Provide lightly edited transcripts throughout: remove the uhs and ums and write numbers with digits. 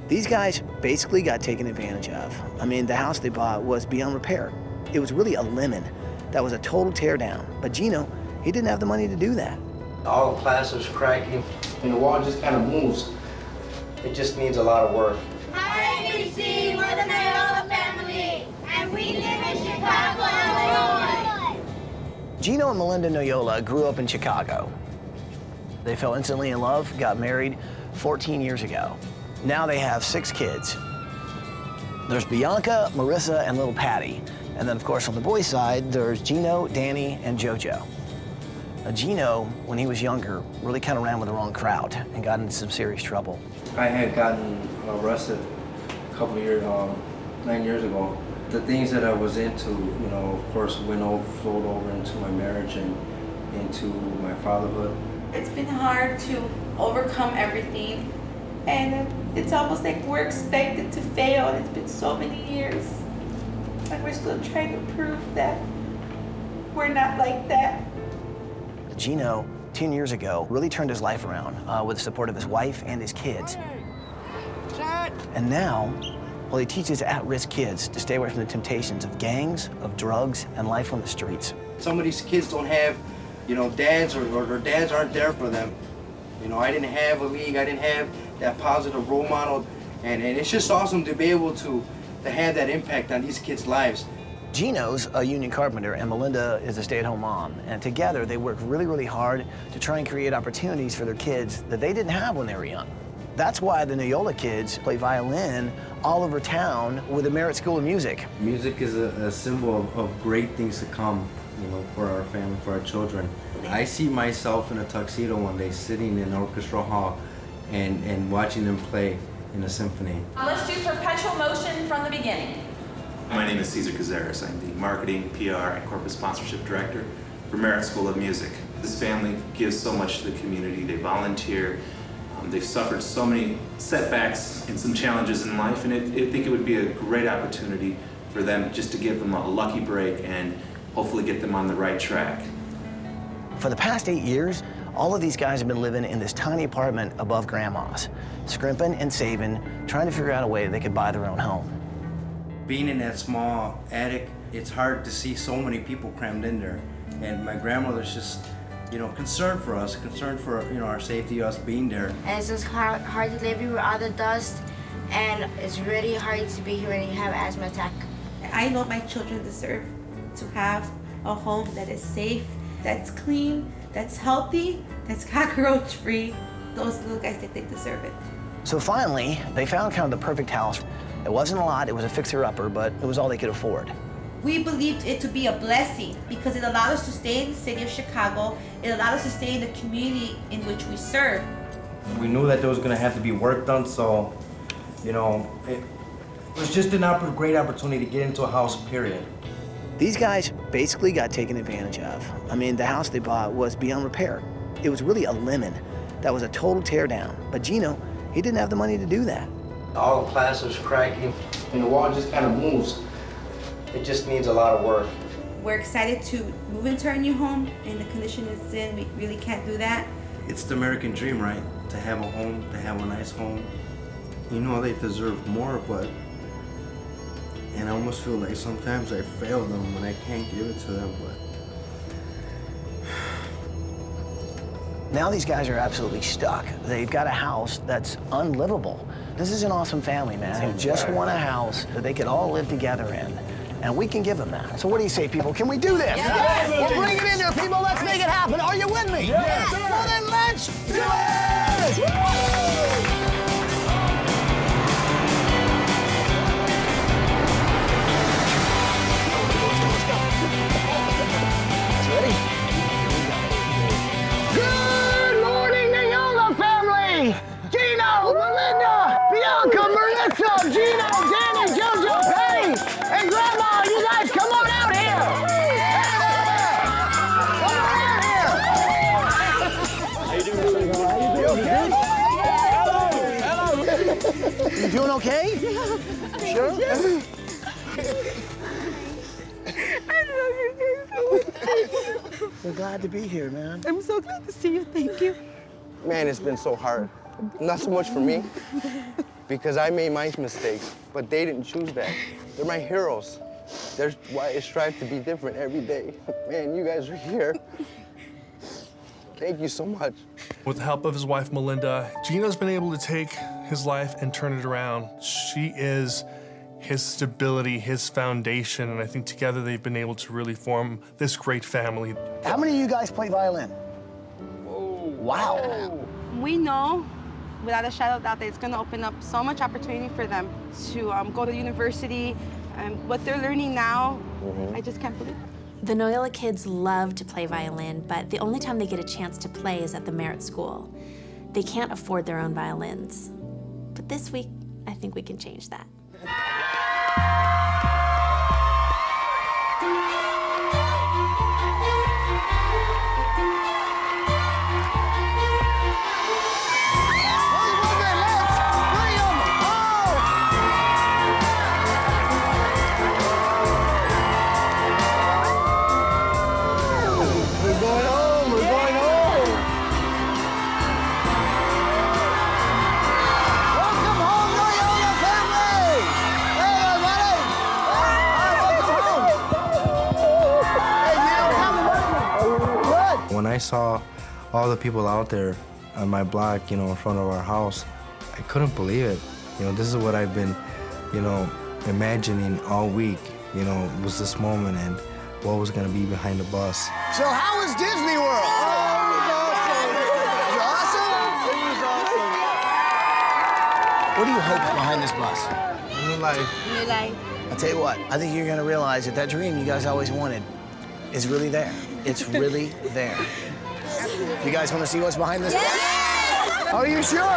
These guys basically got taken advantage of. I mean, the house they bought was beyond repair. It was really a lemon. That was a total teardown. But Gino, he didn't have the money to do that. All the plaster's cracking, and the wall just kind of moves. It just needs a lot of work. Hi, ABC, we're the Nyola family, and we live in Chicago, Illinois. Gino and Melinda Nyola grew up in Chicago. They fell instantly in love, got married 14 years ago. Now they have 6 kids. There's Bianca, Marissa, and little Patty. And then, of course, on the boys' side, there's Gino, Danny, and JoJo. Now, Gino, when he was younger, really kind of ran with the wrong crowd and got into some serious trouble. I had gotten arrested a couple years, 9 years ago. The things that I was into, you know, of course, flowed over into my marriage and into my fatherhood. It's been hard to overcome everything, and it's almost like we're expected to fail. It's been so many years, and we're still trying to prove that we're not like that. Gino, 10 years ago, really turned his life around with the support of his wife and his kids. And now, well, he teaches at-risk kids to stay away from the temptations of gangs, of drugs, and life on the streets. Some of these kids don't have, you know, dads, or their dads aren't there for them. You know, I didn't have a league, I didn't have that positive role model, and it's just awesome to be able to have that impact on these kids' lives. Gino's a union carpenter, and Melinda is a stay-at-home mom. And together, they work really, really hard to try and create opportunities for their kids that they didn't have when they were young. That's why the Nyola kids play violin all over town with the Merit School of Music. Music is a symbol of great things to come, you know, for our family, for our children. I see myself in a tuxedo one day sitting in orchestra hall and watching them play in a symphony. Let's do perpetual motion from the beginning. My name is Cesar Cazares. I'm the Marketing, PR, and Corporate Sponsorship Director for Merit School of Music. This family gives so much to the community. They volunteer. They've suffered so many setbacks and some challenges in life, and I think it would be a great opportunity for them just to give them a lucky break and hopefully get them on the right track. For the past 8 years, all of these guys have been living in this tiny apartment above Grandma's, scrimping and saving, trying to figure out a way they could buy their own home. Being in that small attic, it's hard to see so many people crammed in there. And my grandmother's just, you know, concerned for us, concerned for, you know, our safety, us being there. And it's just hard to live here with all the dust, and it's really hard to be here when you have asthma attack. I know my children deserve to have a home that is safe, that's clean, that's healthy, that's cockroach-free. Those little guys, they deserve it. So finally, they found kind of the perfect house. It wasn't a lot, it was a fixer-upper, but it was all they could afford. We believed it to be a blessing because it allowed us to stay in the city of Chicago. It allowed us to stay in the community in which we serve. We knew that there was going to have to be work done, so, you know, it was just a great opportunity to get into a house, period. These guys basically got taken advantage of. I mean, the house they bought was beyond repair. It was really a lemon. That was a total teardown. But Gino, he didn't have the money to do that. All the plaster's cracking, and the wall just kind of moves. It just needs a lot of work. We're excited to move into our new home, and the condition it's in, we really can't do that. It's the American dream, right? To have a home, to have a nice home. You know, they deserve more, but, and I almost feel like sometimes I fail them when I can't give it to them, but. Now these guys are absolutely stuck. They've got a house that's unlivable. This is an awesome family, man, who just want a house that they could all live together in. And we can give them that. So what do you say, people? Can we do this? Yes. Well, bring it in there, people. Let's make it happen. Are you with me? Yes. Well, then let's do it! Ready? Good morning, Nyola family! Gino, Melinda, Bianca, Marissa, Gino, Danny, JoJo, Patty, and Grandma, you guys come on out here! Come on out here! How you doing? You okay? Hello! You doing okay? Yeah. Sure? I love you guys so much. We're glad to be here, man. I'm so glad to see you. Thank you. Man, it's been so hard. Not so much for me, because I made my mistakes, but they didn't choose that. They're my heroes. That's why I strive to be different every day. Man, you guys are here. Thank you so much. With the help of his wife, Melinda, Gino's been able to take his life and turn it around. She is his stability, his foundation, and I think together they've been able to really form this great family. How many of you guys play violin? Wow. We know, without a shadow of doubt, that it's going to open up so much opportunity for them to go to university. And what they're learning now, I just can't believe it. The Nyola kids love to play violin, but the only time they get a chance to play is at the Merit School. They can't afford their own violins. But this week, I think we can change that. When I saw all the people out there on my block, you know, in front of our house, I couldn't believe it. You know, this is what I've been, you know, imagining all week, you know, was this moment and what was gonna be behind the bus. So how was Disney World? It was awesome. It was awesome. What do you hope is behind this bus? New life. New life. I'll tell you what, I think you're gonna realize that that dream you guys always wanted is really there. It's really there. You guys wanna see what's behind this bus? Are you sure? All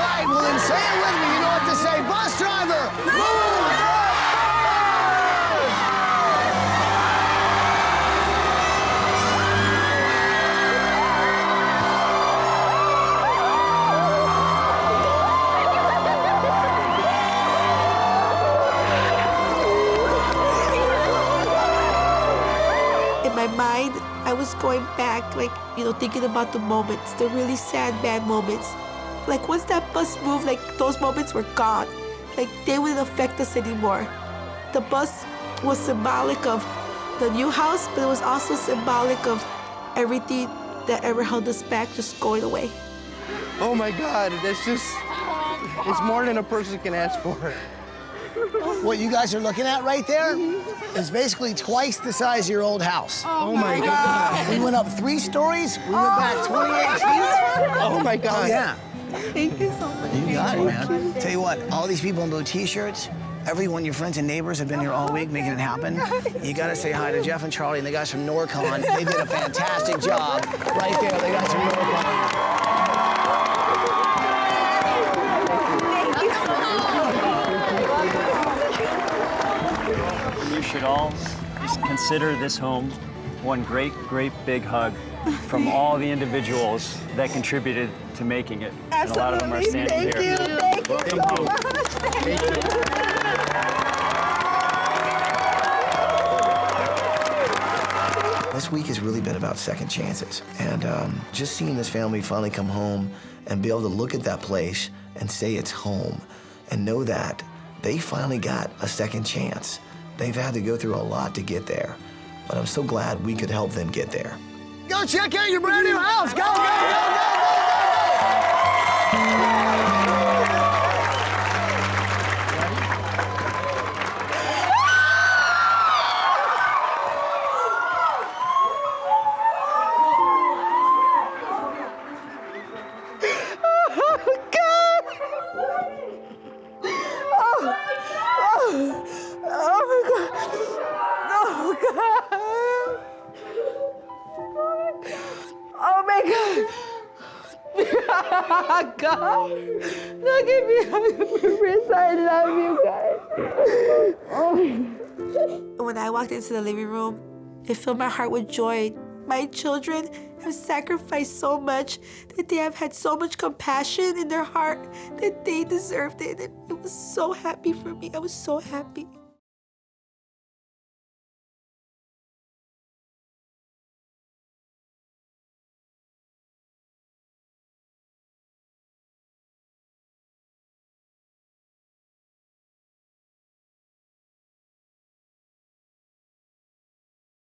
right, well then say it with me. You know what to say. Bus driver, move! In my mind, I was going back, like, you know, thinking about the moments, the really sad, bad moments. Like, once that bus moved, like, those moments were gone. Like, they wouldn't affect us anymore. The bus was symbolic of the new house, but it was also symbolic of everything that ever held us back just going away. Oh my God, that's just, it's more than a person can ask for. What you guys are looking at right there is basically twice the size of your old house. Oh my God. We went up 3 stories, we went back 28 feet. Oh my God. Oh, yeah. Thank you so much. You got it, man. Tell you what, all these people in blue t-shirts, every one of your friends and neighbors have been here all week making it happen. You gotta say hi to Jeff and Charlie and the guys from Norcon. They did a fantastic job. Right there, the guys from Norcon. You should all just consider this home one great, great big hug from all the individuals that contributed to making it. And a lot of them are standing here. Thank you. Welcome home. Thank you. This week has really been about second chances. And just seeing this family finally come home and be able to look at that place and say it's home and know that they finally got a second chance. They've had to go through a lot to get there, but I'm so glad we could help them get there. Go check out your brand new house. Go, go, go, God, look at me, I love you guys. When I walked into the living room, it filled my heart with joy. My children have sacrificed so much, that they have had so much compassion in their heart, that they deserved it. It was so happy for me. I was so happy.